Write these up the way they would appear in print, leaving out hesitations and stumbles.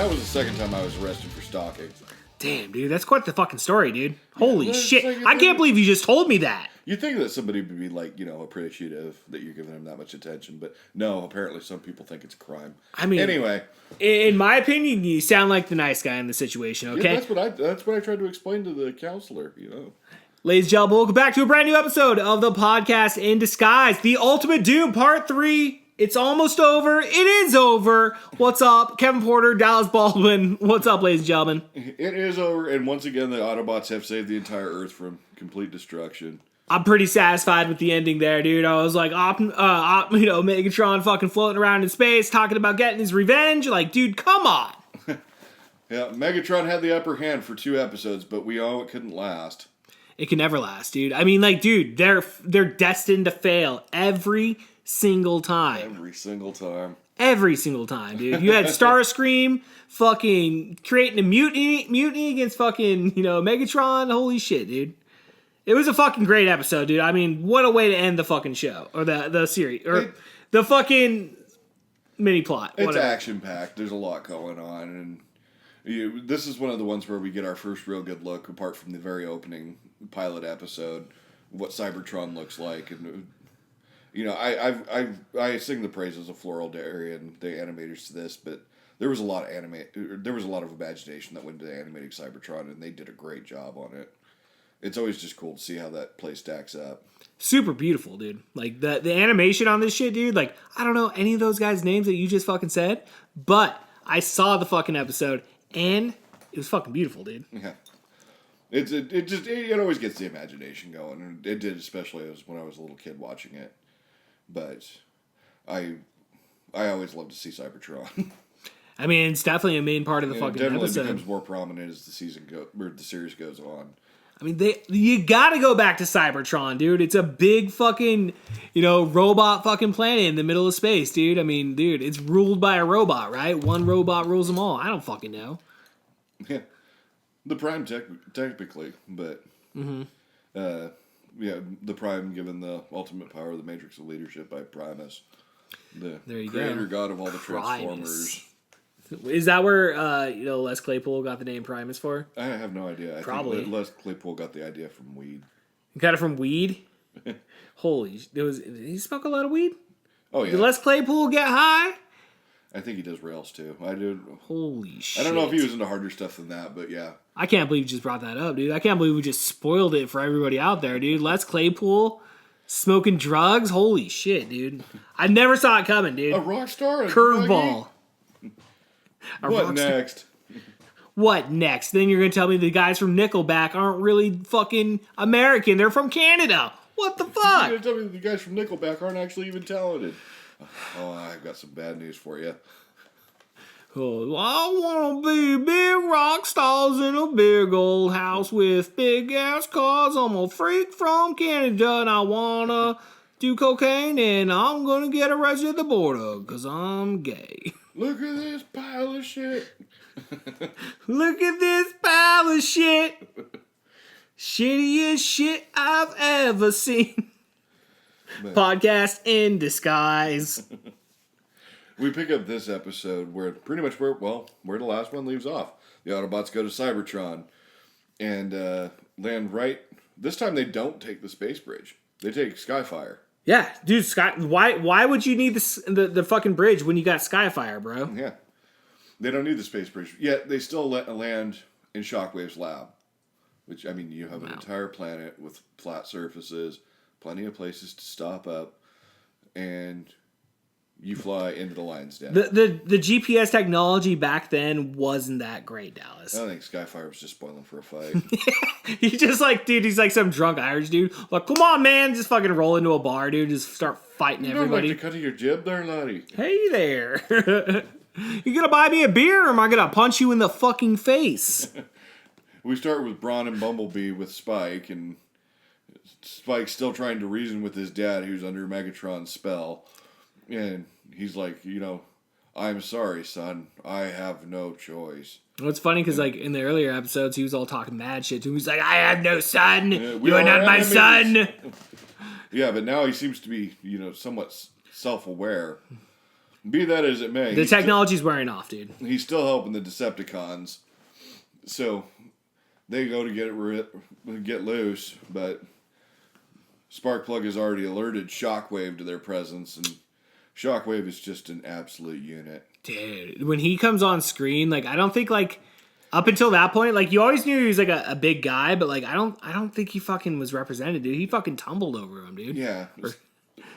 that was the second time I was arrested for stalking. Damn, dude, that's quite the fucking story, dude. Holy shit. like- I can't believe you just told me that. You'd think that somebody would be like, appreciative that you're giving them that much attention, but no, apparently some people think it's a crime. I mean, anyway, in my opinion, you sound like the nice guy in the situation, okay? yeah, that's what I tried to explain to the counselor, Ladies and gentlemen, welcome back to a brand new episode of the podcast In Disguise, The Ultimate Doom Part 3. It's almost over. It is over. What's up? Kevin Porter, Dallas Baldwin. What's up, ladies and gentlemen? It is over, and once again, the Autobots have saved the entire Earth from complete destruction. I'm pretty satisfied with the ending there, dude. I was like, Megatron fucking floating around in space, talking about getting his revenge. Like, dude, come on. Yeah, Megatron had the upper hand for 2 episodes, but we all couldn't last. It can never last, dude. I mean, like, dude, they're destined to fail every single time. Every single time. Every single time, dude. You had Starscream fucking creating a mutiny against fucking, Megatron. Holy shit, dude. It was a fucking great episode, dude. I mean, what a way to end the fucking show. Or the series. Or the fucking mini plot. It's action-packed. There's a lot going on. And this is one of the ones where we get our first real good look, apart from the very opening pilot episode, what Cybertron looks like. And I sing the praises of Floral Dairy and the animators to this, but there was a lot of imagination that went into animating Cybertron, and they did a great job on it. It's always just cool to see how that play stacks up. Super beautiful, dude. Like, the animation on this shit, dude, like, I don't know any of those guys' names that you just fucking said, but I saw the fucking episode, and it was fucking beautiful, dude. Yeah. It always gets the imagination going, and it did, especially when I was a little kid watching it. But I always love to see Cybertron. I mean, it's definitely a main part of the fucking episode. It definitely becomes more prominent as the series goes on. I mean, you gotta go back to Cybertron, dude. It's a big fucking, robot fucking planet in the middle of space, dude. I mean, dude, it's ruled by a robot, right? One robot rules them all. I don't fucking know. Yeah. The Prime, technically, but... Mm-hmm. The Prime given the ultimate power of the Matrix of Leadership by Primus. The creator god of all the Transformers. Is that where Les Claypool got the name Primus for? I have no idea. Probably. I think Les Claypool got the idea from weed. You got it from weed? Holy, did he smoke a lot of weed? Oh yeah. Did Les Claypool get high? I think he does rails too. I do. Holy shit. I don't know if he was into harder stuff than that, but yeah. I can't believe you just brought that up, dude. I can't believe we just spoiled it for everybody out there, dude. Les Claypool smoking drugs? Holy shit, dude. I never saw it coming, dude. A rock star? Curveball. What next? What next? Then you're going to tell me the guys from Nickelback aren't really fucking American. They're from Canada. What the fuck? You're going to tell me the guys from Nickelback aren't actually even talented. Oh, I've got some bad news for you. Oh, I want to be big rock stars in a big old house with big ass cars. I'm a freak from Canada and I want to do cocaine and I'm going to get arrested at the border because I'm gay. Look at this pile of shit. Look at this pile of shit. Shittiest shit I've ever seen. Man. Podcast In Disguise. We pick up this episode where pretty much where the last one leaves off. The Autobots go to Cybertron and land right. This time they don't take the space bridge. They take Skyfire. Yeah, dude, why would you need the fucking bridge when you got Skyfire, bro? Yeah. They don't need the space bridge. Yet they still land in Shockwave's lab. Which, I mean, you have an entire planet with flat surfaces, plenty of places to stop up, and you fly into the lion's den. The GPS technology back then wasn't that great, Dallas. I think Skyfire was just spoiling for a fight. He's just like, dude, he's like some drunk Irish dude. Like, come on, man, just fucking roll into a bar, dude, just start fighting everybody. You don't like the cut of your jib there, laddie? Hey there. You gonna buy me a beer, or am I gonna punch you in the fucking face? We start with Brawn and Bumblebee with Spike, and Spike's still trying to reason with his dad, who's under Megatron's spell. And he's like, I'm sorry, son. I have no choice. Well, it's funny because, like, in the earlier episodes, he was all talking mad shit to him. He's like, I have no son. You are not my son. Yeah, but now he seems to be, somewhat self-aware. Be that as it may, The technology's wearing off, dude. he's still helping the Decepticons. So they go to get loose, but Sparkplug has already alerted Shockwave to their presence, and Shockwave is just an absolute unit. Dude, when he comes on screen, like I don't think like up until that point, like you always knew he was like a big guy, but like I don't think he fucking was represented, dude. He fucking tumbled over him, dude. Yeah.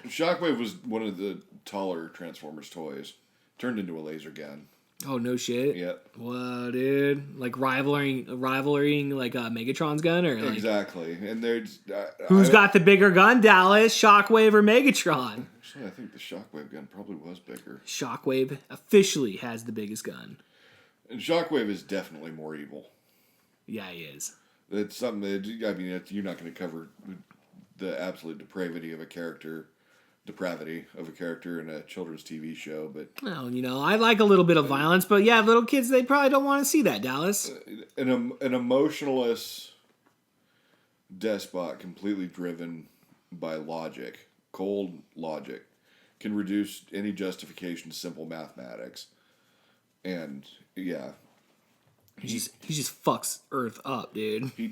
Shockwave was one of the taller Transformers toys. Turned into a laser gun. Oh no shit. Yep. Whoa, dude. Like rivaling like Megatron's gun or like Exactly. And there's who's got the bigger gun, Dallas, Shockwave or Megatron? Actually, I think the Shockwave gun probably was bigger. Shockwave officially has the biggest gun. And Shockwave is definitely more evil. Yeah, he is. It's something that, I mean, you're not going to cover the absolute depravity of a character in a children's TV show, but... Well, you know, I like a little bit of violence, but yeah, little kids, they probably don't want to see that, Dallas. An emotionless despot completely driven by logic, cold logic, can reduce any justification to simple mathematics. And, yeah. He just fucks Earth up, dude. He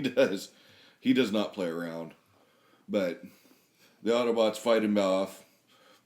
does. He does not play around. But the Autobots fight him off,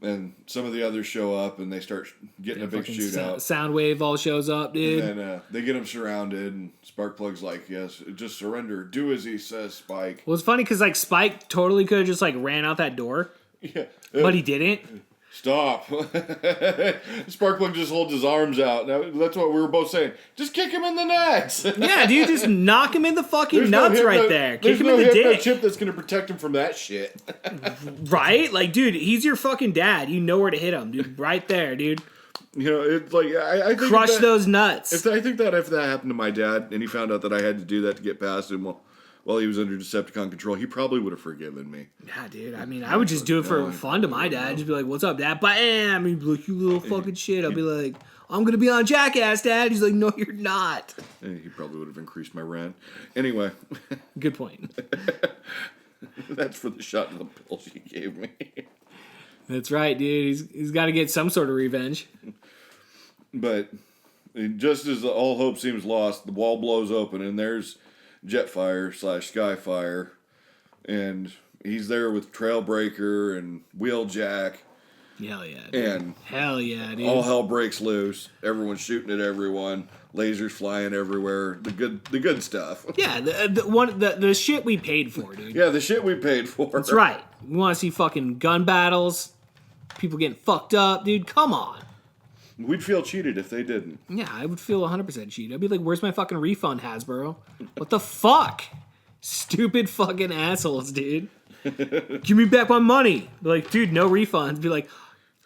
and some of the others show up, and they start getting a big shootout. Soundwave all shows up, dude. And then they get him surrounded, and Sparkplug's like, yes, just surrender. Do as he says, Spike. Well, it's funny because, like, Spike totally could have just, like, ran out that door. Yeah. But he didn't. Stop. Sparkplug just holds his arms out. Now, that's what we were both saying. Just kick him in the nuts. Yeah, dude, just knock him in the fucking nuts right there. Kick him in the dick. There's no dick. chip that's going to protect him from that shit. Right? Like, dude, he's your fucking dad. You know where to hit him, dude. Right there, dude. You know, it's like, I think Crush those nuts. I think that if that happened to my dad, and he found out that I had to do that to get past him, while he was under Decepticon control, he probably would have forgiven me. Yeah, dude. I mean, I would just do it for fun to my dad. Just be like, "What's up, Dad?" Bam! He'd be like, "You little fucking shit." I'd be like, "I'm gonna be on Jackass, Dad." He's like, "No, you're not." He probably would have increased my rent. Anyway. Good point. That's for the shot of the pills he gave me. That's right, dude. He's got to get some sort of revenge. But just as all hope seems lost, the wall blows open, and there's Jetfire / Skyfire, and he's there with Trailbreaker and Wheeljack. Hell yeah, dude. And hell yeah, dude. All hell breaks loose. Everyone's shooting at everyone. Lasers flying everywhere. The good stuff. Yeah, the shit we paid for, dude. Yeah, the shit we paid for. That's right. We want to see fucking gun battles, people getting fucked up, dude. Come on. We'd feel cheated if they didn't. Yeah, I would feel 100% cheated. I'd be like, where's my fucking refund, Hasbro? What the fuck? Stupid fucking assholes, dude. Give me back my money. Be like, dude, no refunds. Be like,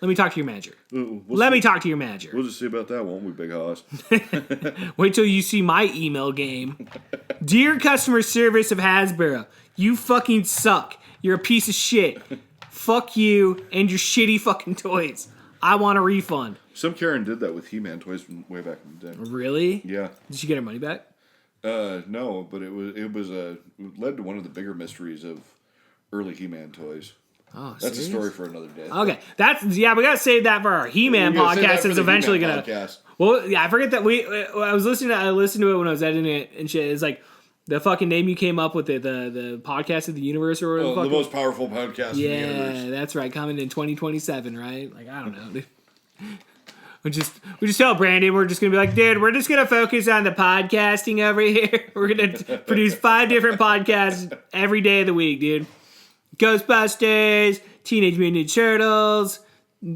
let me talk to your manager. Let me talk to your manager. We'll just see about that, won't we, big hoss? Wait till you see my email game. Dear customer service of Hasbro, you fucking suck. You're a piece of shit. Fuck you and your shitty fucking toys. I want a refund. Some Karen did that with He-Man toys from way back in the day. Really? Yeah. Did she get her money back? No, but it led to one of the bigger mysteries of early He-Man toys. Oh, that's serious? a story for another day. Okay, we gotta save that for our He-Man podcast. It's eventually gonna. Podcast. Well, yeah, I forget that I listened to it when I was editing it and shit. It's like the fucking name you came up with it, the podcast of the universe or whatever. The most powerful podcast in the universe. Yeah, that's right. Coming in 2027, right? Like I don't know, dude. We just tell Brandon we're just gonna be like, dude, we're just gonna focus on the podcasting over here. We're gonna produce 5 different podcasts every day of the week, dude. Ghostbusters, Teenage Mutant Ninja Turtles,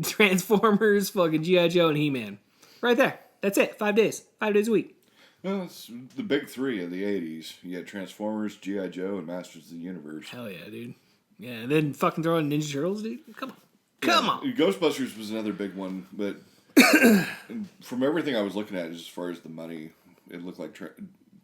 Transformers, fucking G.I. Joe, and He-Man. Right there. That's it. 5 days. 5 days a week. Well, it's the big 3 of the 80s. You had Transformers, G.I. Joe, and Masters of the Universe. Hell yeah, dude. Yeah, and then fucking throw in Ninja Turtles, dude. Come on. Ghostbusters was another big one, but from everything I was looking at, as far as the money, it looked like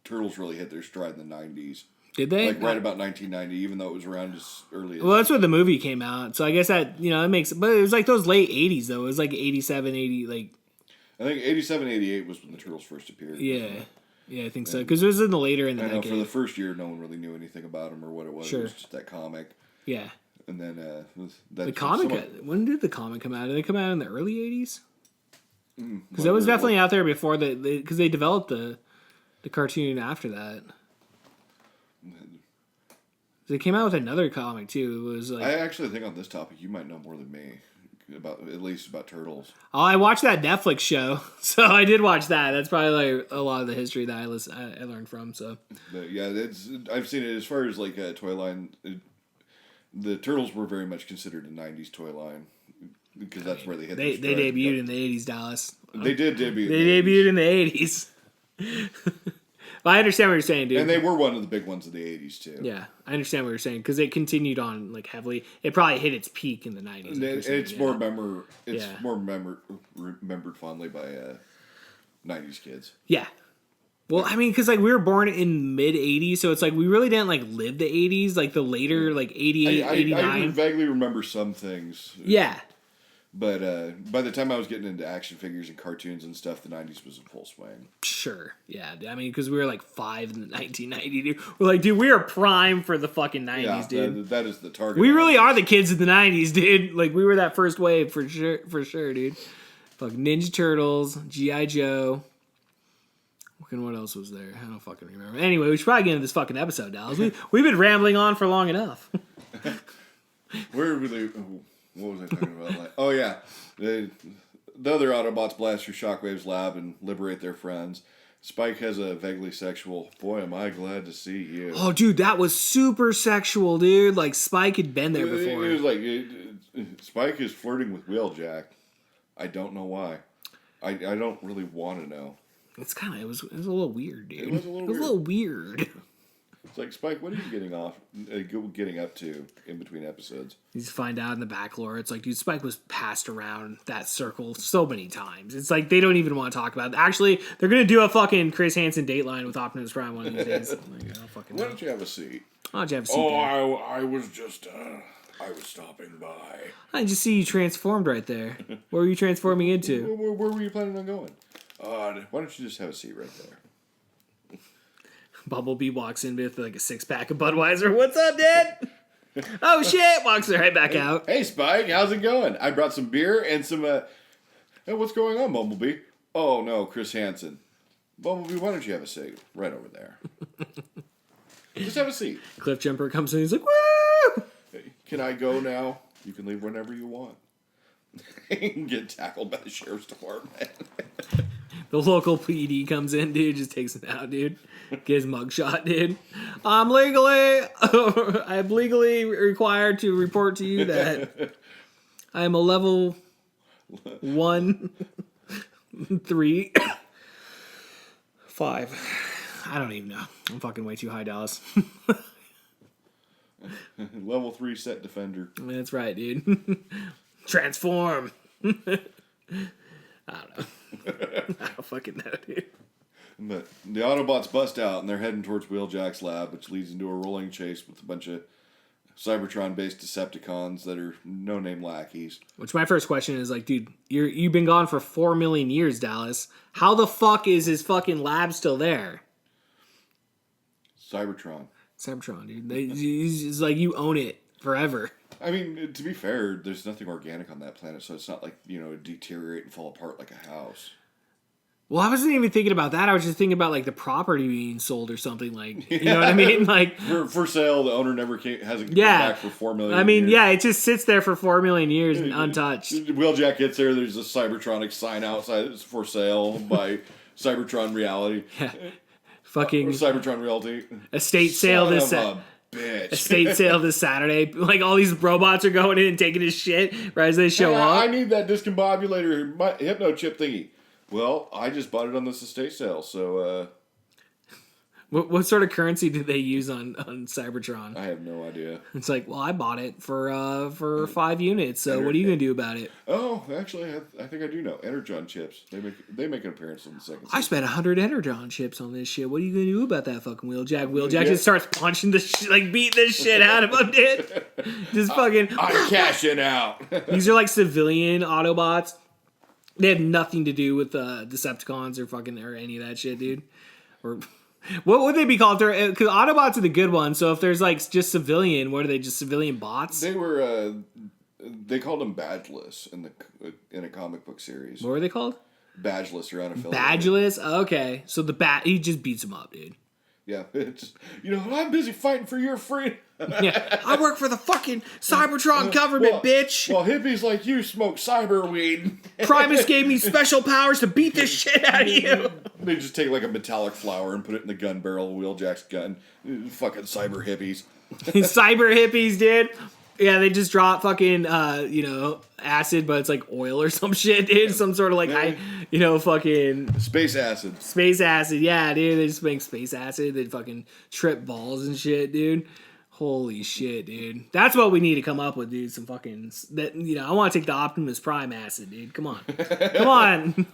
Turtles really hit their stride in the 90s. Did they? Like right about 1990, even though it was around as early as... Well, that's when the movie came out, so I guess that, it makes... But it was like those late 80s, though. It was like 87, 80, like... I think 87, 88 was when the Turtles first appeared. Yeah. Yeah, I think so. Because it was later in the decade. For the first year, no one really knew anything about them or what it was. Sure. It was just that comic. Yeah. And then The comic. When did the comic come out? Did it come out in the early 80s? Because that was definitely out there before because they developed the cartoon after that. They came out with another comic too. It was like, I actually think on this topic you might know more than me at least about turtles. Oh, I watched that Netflix show, so I did watch that. That's probably like a lot of the history that I learned from. So, but yeah, I've seen it as far as like a toy line. The turtles were very much considered a '90s toy line because that's where they hit. They debuted in the '80s, Dallas. They did debut. They debuted in the '80s. But I understand what you're saying, dude. And they were one of the big ones of the '80s too. Yeah, I understand what you're saying because it continued on like heavily. It probably hit its peak in the '90s. And it's more remembered fondly by '90s kids. Yeah. Well, I mean, because like we were born in mid '80s, so it's like we really didn't like live the '80s, like the later like '88, '89. I vaguely remember some things. Yeah. But by the time I was getting into action figures and cartoons and stuff, the '90s was in full swing. Sure, yeah. I mean, because we were like 5 in 1990, dude. We're like, dude, we are prime for the fucking '90s, dude. That is the target. We really are the kids of the '90s, dude. Like, we were that first wave for sure, dude. Fucking Ninja Turtles, G.I. Joe. Fucking what else was there? I don't fucking remember. Anyway, we should probably get into this fucking episode, Dallas. We've been rambling on for long enough. Where were they? What was I talking about? Like, oh yeah, the other Autobots blast through Shockwave's lab and liberate their friends. Spike has a vaguely sexual. Boy, am I glad to see you. Oh, dude, that was super sexual, dude. Like Spike had been there before. It was like Spike is flirting with Wheeljack. I don't know why. I don't really want to know. It's kind of it was a little weird, dude. It was a little weird. It's like, Spike, what are you getting up to in between episodes? You just find out in the back lore, it's like, dude, Spike was passed around that circle so many times. It's like, they don't even want to talk about it. Actually, they're going to do a fucking Chris Hansen Dateline with Optimus Prime one of these days. Like, I don't fucking know. Why don't you have a seat? Why don't you have a seat there? I was just, I was stopping by. I just see you transformed right there. What were you transforming into? Where were you planning on going? Why don't you just have a seat right there? Bumblebee walks in with like a 6-pack of Budweiser. What's up, Dad? Oh shit! Walks right back out. Hey, Spike, how's it going? I brought some beer and some. Hey, what's going on, Bumblebee? Oh no, Chris Hansen. Bumblebee, why don't you have a seat right over there? Just have a seat. Cliff Jumper comes in. He's like, "Woo! Hey, can I go now? You can leave whenever you want." Get tackled by the sheriff's department. The local PD comes in, dude, just takes him out, dude. Get his mugshot, dude. I'm legally required to report to you that I am a level 1, 3, 5. I don't even know. I'm fucking way too high, Dallas. Level 3 set defender. That's right, dude. Transform. I don't know. I don't fucking know, dude. But the Autobots bust out and they're heading towards Wheeljack's lab, which leads into a rolling chase with a bunch of Cybertron-based Decepticons that are no-name lackeys. Which my first question is like, dude, you've been gone for 4 million years, Dallas. How the fuck is his fucking lab still there? Cybertron, dude. It's like you own it forever. I mean, to be fair, there's nothing organic on that planet, so it's not like, deteriorate and fall apart like a house. Well, I wasn't even thinking about that. I was just thinking about like the property being sold or something. Like, you know what I mean? Like for sale, the owner hasn't come back for 4 million. I mean, years. Yeah, it just sits there for 4 million years and untouched. Wheeljack gets there. There's a Cybertronic sign outside. It's for sale by Cybertron Reality. Yeah. Fucking or Cybertron Realty. Estate sale this bitch. Estate sale this Saturday. Like all these robots are going in and taking his shit right as they show up. I need that discombobulator hypno chip thingy. Well, I just bought it on this estate sale, so What sort of currency did they use on Cybertron? I have no idea. It's like, well, I bought it for 5 units. So what are you gonna do about it? Oh, actually, I think I do know. Energon chips. They make an appearance in the second season. I spent 100 Energon chips on this shit. What are you gonna do about that fucking Wheeljack? Wheeljack just starts punching beating the shit out of him, dude. Just fucking. I'm cashing out. These are like civilian Autobots. They have nothing to do with Decepticons or any of that shit, dude. Or What would they be called? Because Autobots are the good ones. So if there's like just civilian, what are they? Just civilian bots? They were. They called them badgeless in a comic book series. What were they called? Badgeless or unaffiliated. Badgeless. Okay, so he just beats them up, dude. Yeah, it's I'm busy fighting for your freedom. Yeah, I work for the fucking Cybertron government, bitch. Well, hippies like you smoke cyber weed. Primus gave me special powers to beat this shit out of you. They just take like a metallic flower and put it in the gun barrel of Wheeljack's gun. Fucking cyber hippies. Cyber hippies, dude. Yeah, they just drop fucking, acid, but it's like oil or some shit, dude. Some sort of like, fucking... Space acid. Space acid, yeah, dude. They just make space acid. They fucking trip balls and shit, dude. Holy shit, dude. That's what we need to come up with, dude. Some fucking... I want to take the Optimus Prime acid, dude. Come on. Come on.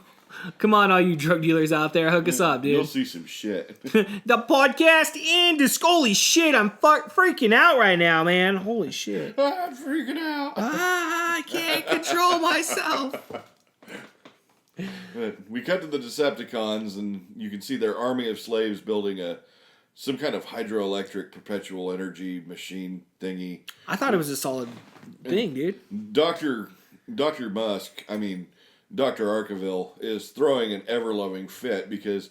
Come on, all you drug dealers out there. Hook us up, dude. You'll see some shit. The podcast ended. Holy shit, I'm freaking out right now, man. Holy shit. I'm freaking out. I can't control myself. We cut to the Decepticons, and you can see their army of slaves building some kind of hydroelectric perpetual energy machine thingy. I thought it was a solid thing, dude. Dr. Arkeville is throwing an ever-loving fit because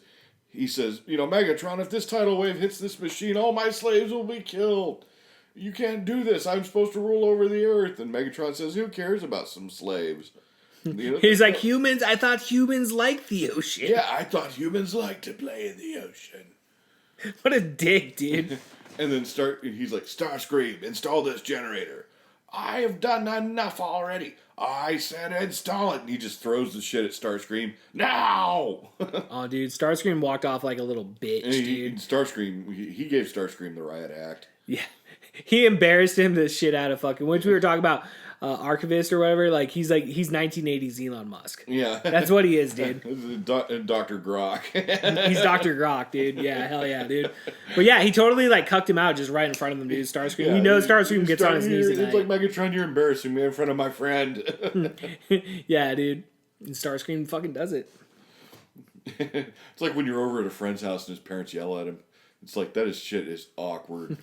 he says, Megatron, if this tidal wave hits this machine, all my slaves will be killed. You can't do this. I'm supposed to rule over the earth. And Megatron says, who cares about some slaves? He's like, humans? I thought humans liked the ocean. Yeah, I thought humans liked to play in the ocean. What a dick, dude. And then he's like, Starscream, install this generator. I have done enough already. I said install it. And he just throws the shit at Starscream. Now! Oh, dude. Starscream walked off like a little bitch, dude. Starscream, he gave Starscream the riot act. Yeah. He embarrassed him the shit out of fucking... Which we were talking about Archivist or whatever. Like, he's 1980s Elon Musk. Yeah. That's what he is, dude. Dr. Grok. He's Dr. Grok, dude. Yeah, hell yeah, dude. But yeah, he totally like cucked him out just right in front of him, dude. Starscream. Yeah, Starscream gets on his knees at night. It's like, Megatron, you're embarrassing me in front of my friend. Yeah, dude. And Starscream fucking does it. It's like when you're over at a friend's house and his parents yell at him. It's like, shit is awkward.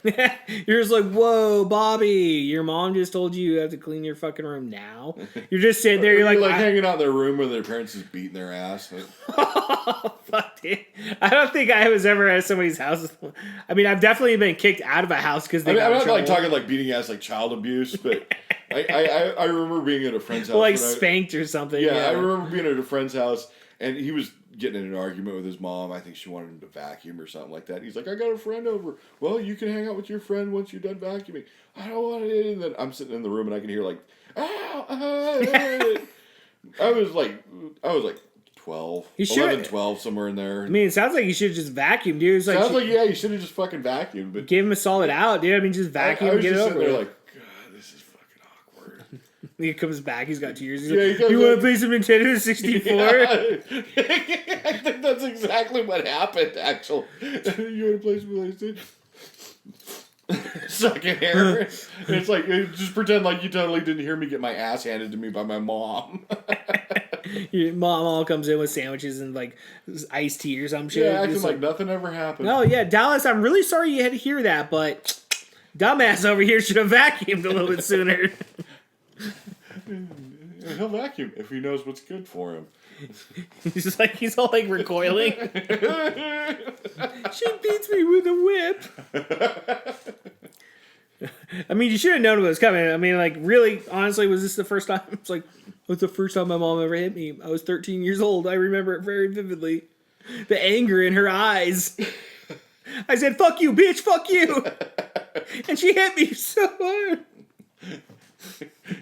You're just like, whoa, Bobby, your mom just told you have to clean your fucking room now? You're just sitting there, you're like hanging out in their room where their parents is beating their ass. Oh, fuck, dude. I don't think I was ever at somebody's house. I mean, I've definitely been kicked out of a house because they got in trouble. I'm not talking like beating ass like child abuse, but I remember being at a friend's house. Well, like spanked or something. Yeah, I remember being at a friend's house and he was getting in an argument with his mom. I think she wanted him to vacuum or something like that. He's like, I got a friend over. Well, you can hang out with your friend once you're done vacuuming. I don't want it. And then I'm sitting in the room and I can hear like, I was like 12. 11, 12, somewhere in there. I mean, it sounds like you should have just vacuumed, dude. Sounds like, you should have just fucking vacuumed. But give him a solid out, dude. I mean, just vacuum and get it over. There like, God, this is fucking awkward. He comes back, he's got tears. He's like, you want to play some Nintendo 64? Yeah. I think that's exactly what happened, actually. You want to play some PlayStation? Sucking hair. It's like, just pretend like you totally didn't hear me get my ass handed to me by my mom. Your mom all comes in with sandwiches and like iced tea or some shit. Yeah, acting like nothing ever happened. Oh yeah, Dallas, I'm really sorry you had to hear that, but dumbass over here should have vacuumed a little bit sooner. He'll vacuum if he knows what's good for him. He's all like recoiling. She beats me with a whip. I mean, you should have known what was coming. I mean, like, really, honestly, was this the first time? It's like, it was the first time my mom ever hit me. I was 13 years old. I remember it very vividly. The anger in her eyes. I said, fuck you, bitch, fuck you. And she hit me so hard.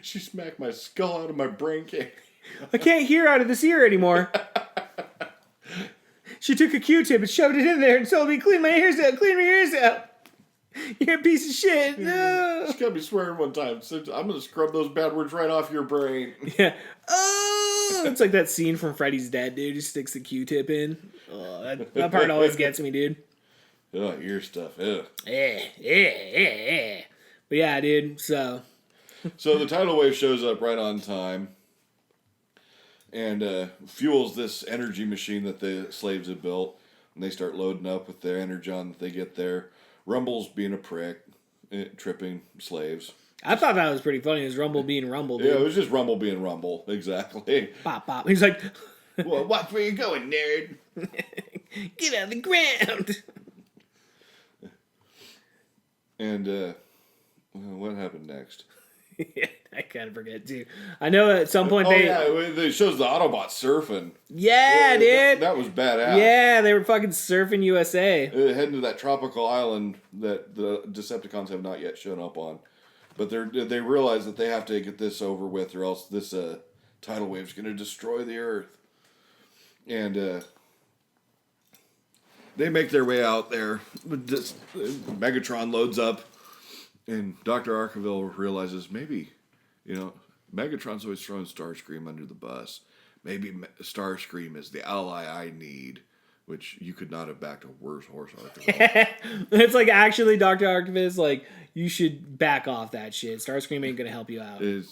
She smacked my skull out of my brain cave. I can't hear out of this ear anymore. She took a Q-tip and shoved it in there and told me, clean my ears out, clean my ears out. You're a piece of shit. No. She got me swearing one time. Said, I'm going to scrub those bad words right off your brain. Yeah. Oh! It's like that scene from Freddy's Dead, dude. He sticks the Q-tip in. Oh, that part always gets me, dude. Oh, ear stuff. Ugh. But yeah, dude, so the tidal wave shows up right on time and fuels this energy machine that the slaves had built. and they start loading up with their energon that they get there. Rumble's being a prick, tripping slaves. I thought that was pretty funny. It was Rumble being Rumble, dude. Yeah, it was just Rumble being Rumble. Exactly. Pop, pop. He's like, well, watch where you're going, nerd. get out of the ground. And, what happened next? Yeah, I kind of forget, too. I know at some point it shows the Autobots surfing. Yeah, dude. That was badass. Yeah, they were fucking surfing USA. Heading to that tropical island that the Decepticons have not yet shown up on. But they realize that they have to get this over with, or else this tidal wave's going to destroy the Earth. And they make their way out there. Megatron loads up, and Dr. Arkeville realizes maybe, Megatron's always throwing Starscream under the bus. Maybe Starscream is the ally I need. Which you could not have backed a worse horse Arkeville. It's like, actually, Dr. Archivist, like, you should back off that shit. Starscream ain't gonna help you out. And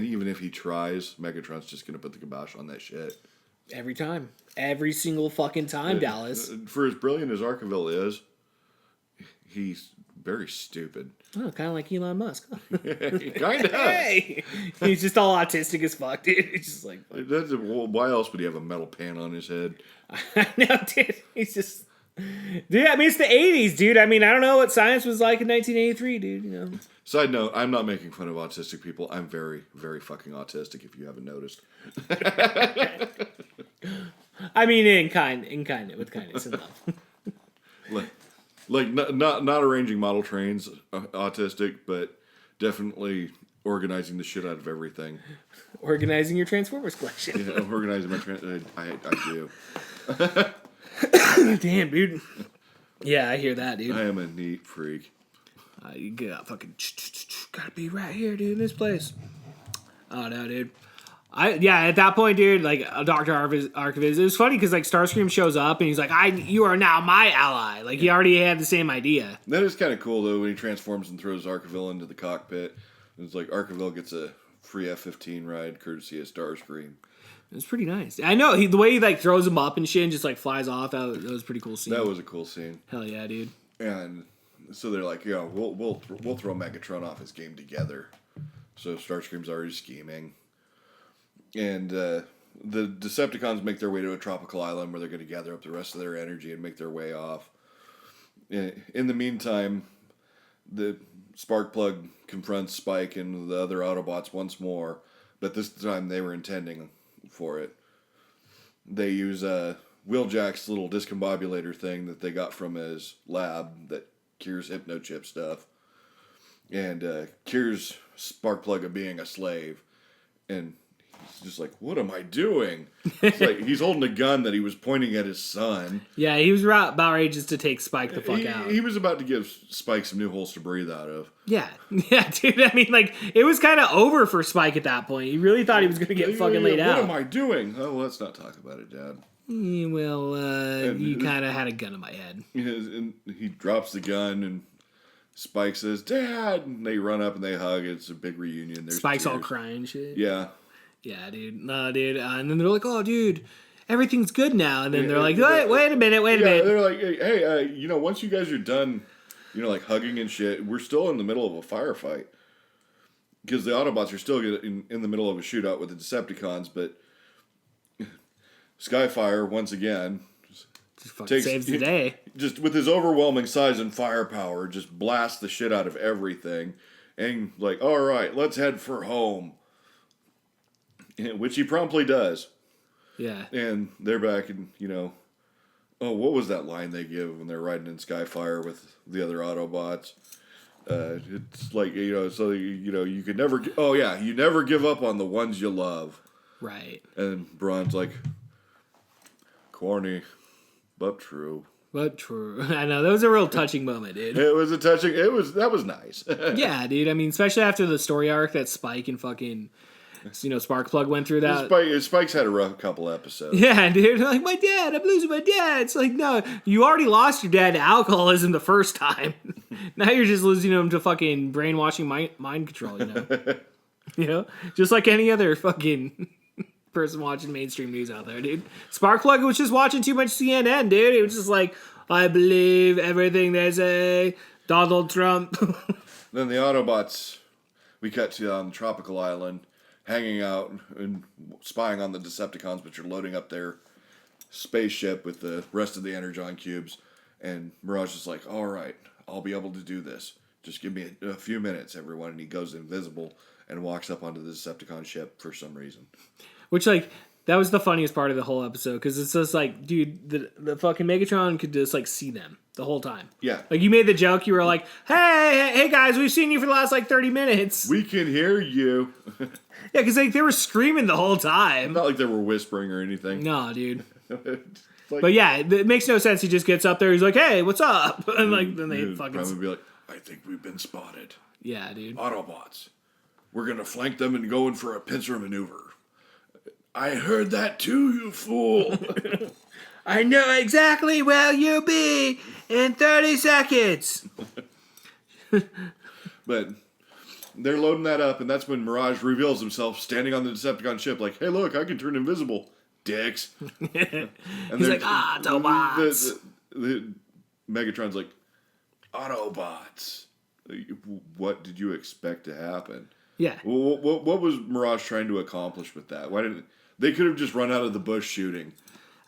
even if he tries, Megatron's just gonna put the kibosh on that shit. Every time. Every single fucking time, Dallas. For as brilliant as Arkeville is, he's very stupid. Oh, kind of like Elon Musk. Kind of. Hey! He's just all autistic as fuck, dude. He's just like... Why else would he have a metal pan on his head? I know, dude. He's just... Dude, I mean, it's the 80s, dude. I mean, I don't know what science was like in 1983, dude, Side note, I'm not making fun of autistic people. I'm very, very fucking autistic, if you haven't noticed. I mean, with kindness and love. Like not arranging model trains, autistic, but definitely organizing the shit out of everything. Organizing your Transformers collection. Yeah, organizing my I do. Damn, dude. Yeah, I hear that, dude. I am a neat freak. You got fucking gotta be right here, dude, in this place. Oh no, dude. At that point, dude, like Dr. Archivist, it was funny because like Starscream shows up and he's like, you are now my ally. Like he already had the same idea. That is kind of cool though when he transforms and throws Arkeville into the cockpit. It's like Arkeville gets a free F-15 ride courtesy of Starscream. It's pretty nice. I know the way he like throws him up and shit and just like flies off. That was a pretty cool scene. That was a cool scene. Hell yeah, dude. And so they're like, we'll throw Megatron off his game together. So Starscream's already scheming. And the Decepticons make their way to a tropical island where they're going to gather up the rest of their energy and make their way off. In the meantime, the Sparkplug confronts Spike and the other Autobots once more, but this time they were intending for it. They use Wheeljack's little discombobulator thing that they got from his lab that cures hypnochip stuff, and cures Sparkplug of being a slave, and he's just like, what am I doing? It's like he's holding a gun that he was pointing at his son. Yeah, he was about ready just to take Spike the fuck out. He was about to give Spike some new holes to breathe out of. Yeah, dude. I mean, like, it was kind of over for Spike at that point. He really thought he was going to get fucking laid out. What am I doing? Oh, let's not talk about it, Dad. Well, you kind of had a gun in my head. And he drops the gun, and Spike says, Dad! And they run up and they hug. It's a big reunion. There's Spike's tears. all crying and shit. Yeah. Yeah, dude. No, dude. And then they're like, oh, dude, everything's good now. And then they're like, wait a minute. They're like, hey, once you guys are done, like hugging and shit, we're still in the middle of a firefight. Because the Autobots are still in the middle of a shootout with the Decepticons, but Skyfire, once again, saves the day. Just with his overwhelming size and firepower, just blasts the shit out of everything. And like, all right, let's head for home. Which he promptly does. Yeah. And they're back and, what was that line they give when they're riding in Skyfire with the other Autobots? It's like, you could never, you never give up on the ones you love. Right. And Braun's like, corny, but true. But true. I know, that was a real touching moment, dude. That was nice. Yeah, dude. I mean, especially after the story arc that Spike and fucking... Sparkplug went through that. Spike's had a rough couple episodes. Yeah, dude. Like, my dad, I'm losing my dad. It's like, no, you already lost your dad to alcoholism the first time. Now you're just losing him to fucking brainwashing mind control, Just like any other fucking person watching mainstream news out there, dude. Sparkplug was just watching too much CNN, dude. He was just like, I believe everything they say. Donald Trump. Then the Autobots, we cut to on the tropical island, hanging out and spying on the Decepticons, which are loading up their spaceship with the rest of the Energon cubes. And Mirage is like, all right, I'll be able to do this. Just give me a few minutes, everyone. And he goes invisible and walks up onto the Decepticon ship for some reason. Which, like, that was the funniest part of the whole episode. Because it's just like, dude, the fucking Megatron could just, like, see them the whole time. Yeah. Like, you made the joke. You were like, hey guys, we've seen you for the last, like, 30 minutes. We can hear you. Yeah, because, like, they were screaming the whole time. Not like they were whispering or anything. No, dude. Like, But yeah, it makes no sense. He just gets up there. He's like, "Hey, what's up?" And like, then they fucking probably be like, I think we've been spotted. yeah, dude. Autobots, we're gonna flank them and go in for a pincer maneuver. I heard that too, you fool. I know exactly where you'll be in 30 seconds. But they're loading that up, and that's when Mirage reveals himself standing on the Decepticon ship, like, "Hey, look, I can turn invisible, dicks." And He's like, Autobots. The Megatron's like, Autobots. What did you expect to happen? Yeah. What was Mirage trying to accomplish with that? Why didn't they could have just run out of the bush shooting?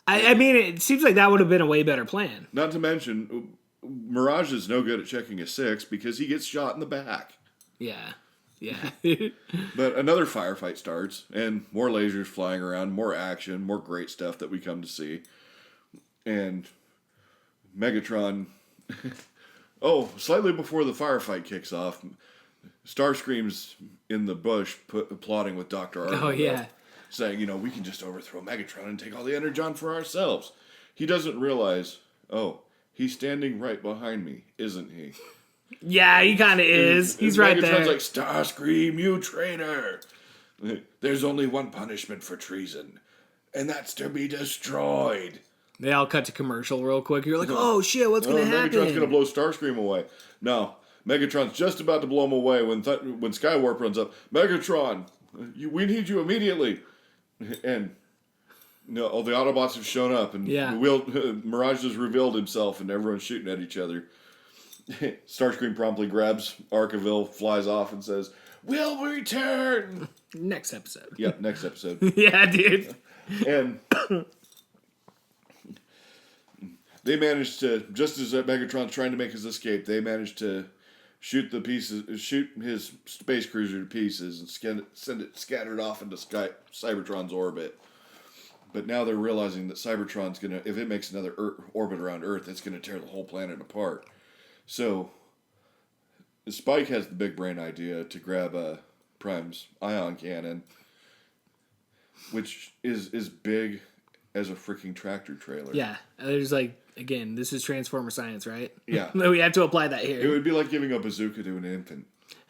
I mean, it seems like that would have been a way better plan. Not to mention, Mirage is no good at checking a 6 because he gets shot in the back. Yeah. Yeah. But another firefight starts, and more lasers flying around, more action, more great stuff that we come to see. And Megatron... slightly before the firefight kicks off, Starscream's in the bush plotting with Dr. Arthur. Oh, yeah. Saying, we can just overthrow Megatron and take all the Energon for ourselves. He doesn't realize, he's standing right behind me, isn't he? Yeah, he kind of is. He's right there. Megatron's like, Starscream, you traitor! There's only one punishment for treason, and that's to be destroyed. They all cut to commercial real quick. You're like, oh shit, what's going to happen? Megatron's going to blow Starscream away. No, Megatron's just about to blow him away when Skywarp runs up. Megatron, we need you immediately. And all the Autobots have shown up, and Mirage has revealed himself, and everyone's shooting at each other. Starscream promptly grabs Arkeville, flies off, and says, "We'll return." Next episode. Yep, next episode. Yeah, dude. And they managed to, just as Megatron's trying to make his escape, they managed to shoot his space cruiser to pieces and send it scattered off into Cybertron's orbit. But now they're realizing that Cybertron's gonna, if it makes another orbit around Earth, it's gonna tear the whole planet apart. So Spike has the big brain idea to grab Prime's ion cannon, which is big as a freaking tractor trailer. Yeah, there's like, again, this is Transformer science, right? Yeah. We have to apply that here. It would be like giving a bazooka to an infant.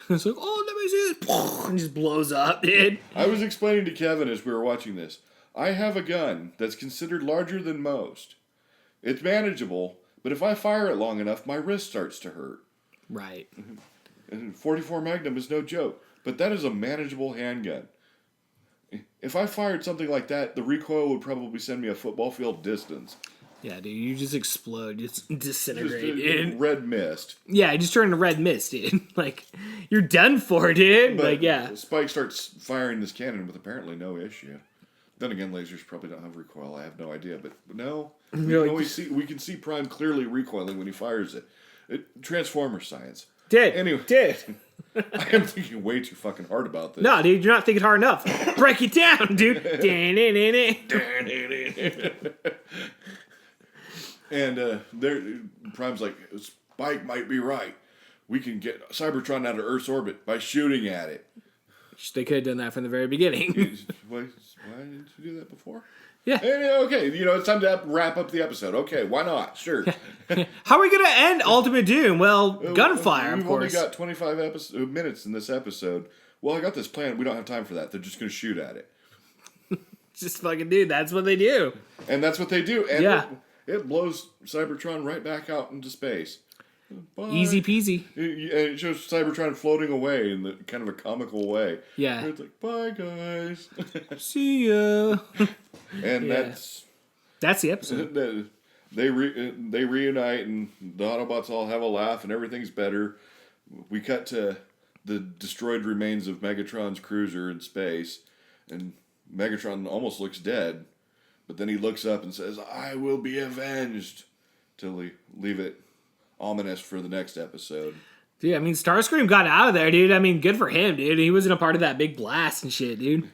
It's like, let me see this. And just blows up, dude. I was explaining to Kevin as we were watching this, I have a gun that's considered larger than most. It's manageable, but if I fire it long enough, my wrist starts to hurt. Right. And 44 Magnum is no joke, but that is a manageable handgun. If I fired something like that, the recoil would probably send me a football field distance. Yeah, dude, you just explode, just disintegrate, dude. Red mist. Yeah, you just turn to red mist, dude. Like, you're done for, dude. But like, yeah. Spike starts firing this cannon with apparently no issue. Then again, lasers probably don't have recoil. I have no idea, but no, we can see Prime clearly recoiling when he fires it. Transformer science. Anyway, I am thinking way too fucking hard about this. No, dude, you're not thinking hard enough. Break it down, dude. And Prime's like, Spike might be right. We can get Cybertron out of Earth's orbit by shooting at it. They could have done that from the very beginning. Why didn't you do that before? Yeah. Okay, it's time to wrap up the episode. Okay, why not? Sure. How are we going to end Ultimate Doom? Well, gunfire, of course. We've only got 25 minutes in this episode. Well, I got this plan. We don't have time for that. They're just going to shoot at it. Just fucking dude. That's what they do. And that's what they do. And it blows Cybertron right back out into space. Bye. Easy peasy. And it shows Cybertron floating away in the kind of a comical way. Yeah. Where it's like, bye guys. See ya. And Yeah. That's the episode. they reunite and the Autobots all have a laugh and everything's better. We cut to the destroyed remains of Megatron's cruiser in space, and Megatron almost looks dead, but then he looks up and says, "I will be avenged," till we leave it ominous for the next episode. Dude, I mean, Starscream got out of there, dude. I mean, good for him, dude. He wasn't a part of that big blast and shit, dude.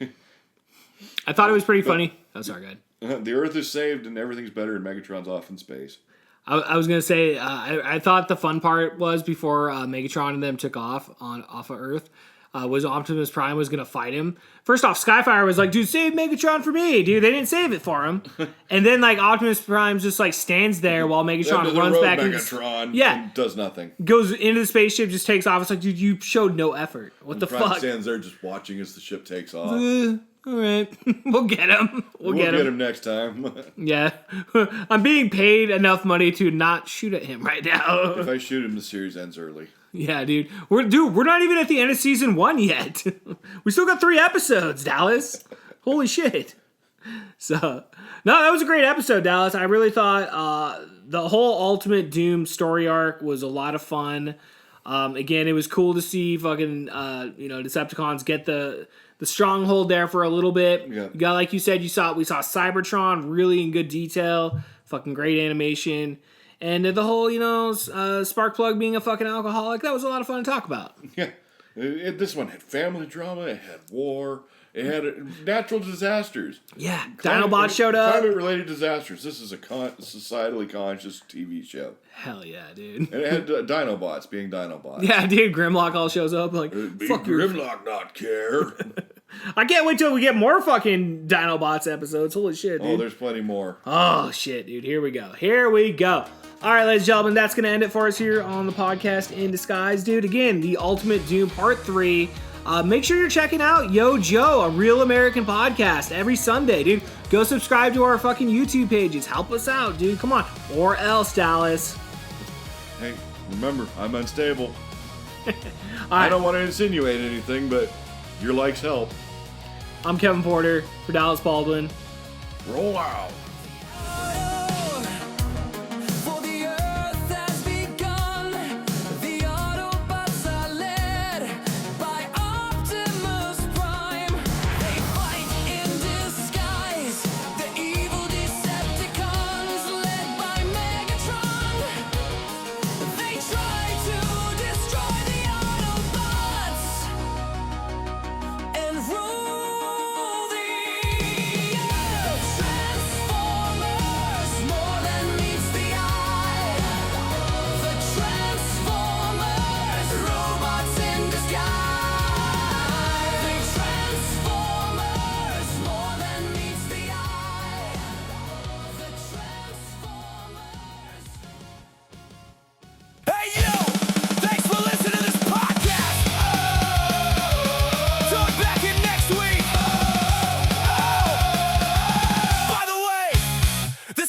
I thought it was pretty funny. Oh, sorry, go ahead. The Earth is saved and everything's better, and Megatron's off in space. I was gonna say I thought the fun part was before Megatron and them took off of Earth was Optimus Prime was gonna fight him. First off, Skyfire was like, "Dude, save Megatron for me, dude." They didn't save it for him, and then like Optimus Prime just like stands there while Megatron runs back. Megatron yeah, does nothing. Goes into the spaceship, just takes off. It's like, dude, you showed no effort. What the Prime fuck? stands there just watching as the ship takes off. All right, we'll get him. We'll get him next time. Yeah, I'm being paid enough money to not shoot at him right now. If I shoot him, the series ends early. Yeah, dude. We're not even at the end of season 1 yet. We still got 3 episodes, Dallas. Holy shit. So, no, that was a great episode, Dallas. I really thought the whole Ultimate Doom story arc was a lot of fun. Again, it was cool to see fucking Decepticons get the stronghold there for a little bit. Yeah. You got, like you said, we saw Cybertron really in good detail. Fucking great animation. And the whole, Sparkplug being a fucking alcoholic, that was a lot of fun to talk about. Yeah. This one had family drama, it had war, it had natural disasters. Yeah, Dinobots showed up. Climate-related disasters. This is a societally conscious TV show. Hell yeah, dude. And it had Dinobots being Dinobots. Yeah, dude, Grimlock all shows up like, fuck your... Grimlock not care. I can't wait till we get more fucking Dinobots episodes. Holy shit, dude. Oh, there's plenty more. Oh, shit, dude. Here we go. All right, ladies and gentlemen, that's going to end it for us here on the podcast In Disguise. Dude, again, the Ultimate Doom Part 3. Make sure you're checking out Yo Joe, a real American podcast, every Sunday, dude. Go subscribe to our fucking YouTube pages. Help us out, dude. Come on. Or else, Dallas. Hey, remember, I'm unstable. I don't want to insinuate anything, but your likes help. I'm Kevin Porter for Dallas Baldwin. Roll out.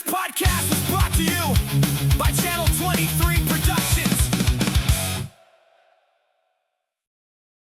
Podcast was brought to you by Channel 23.